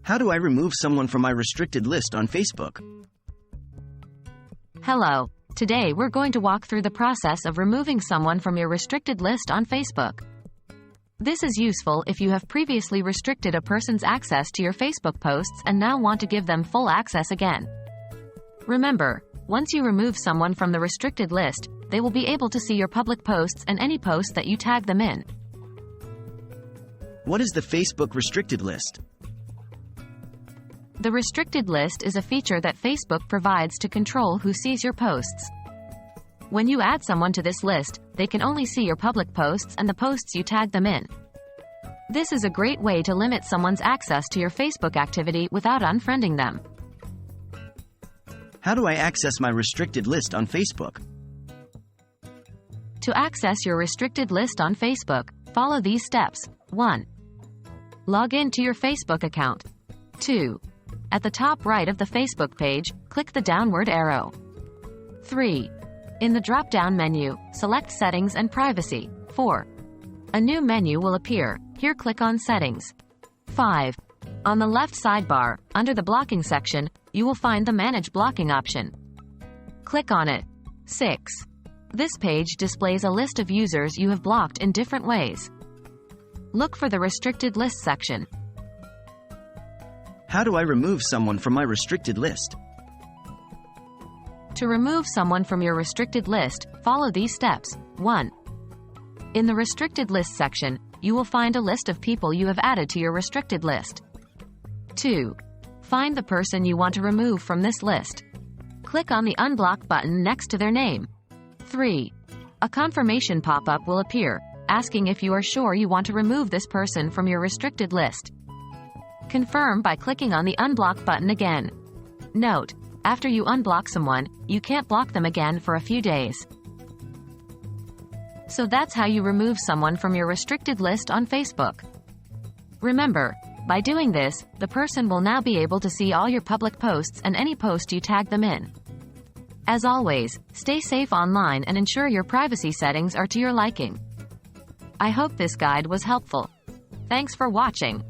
How do I remove someone from my restricted list on Facebook? Hello. Today we're going to walk through the process of removing someone from your restricted list on Facebook. This is useful if you have previously restricted a person's access to your Facebook posts and now want to give them full access again. Remember, once you remove someone from the restricted list, they will be able to see your public posts and any posts that you tag them in. What is the Facebook restricted list? The restricted list is a feature that Facebook provides to control who sees your posts. When you add someone to this list, they can only see your public posts and the posts you tag them in. This is a great way to limit someone's access to your Facebook activity without unfriending them. How do I access my restricted list on Facebook? To access your restricted list on Facebook, follow these steps. 1. Log in to your Facebook account. 2. At the top right of the Facebook page, click the downward arrow. 3. In the drop-down menu, select Settings and Privacy. 4. A new menu will appear. Here click on Settings. 5. On the left sidebar, under the Blocking section, you will find the Manage Blocking option. Click on it. 6. This page displays a list of users you have blocked in different ways. Look for the Restricted List section. How do I remove someone from my restricted list? To remove someone from your restricted list, follow these steps. 1. In the Restricted List section, you will find a list of people you have added to your restricted list. 2. Find the person you want to remove from this list. Click on the Unblock button next to their name. 3. A confirmation pop-up will appear, asking if you are sure you want to remove this person from your restricted list. Confirm by clicking on the Unblock button again. Note, after you unblock someone, you can't block them again for a few days. So that's how you remove someone from your restricted list on Facebook. Remember, by doing this, the person will now be able to see all your public posts and any post you tag them in. As always, stay safe online and ensure your privacy settings are to your liking. I hope this guide was helpful. Thanks for watching.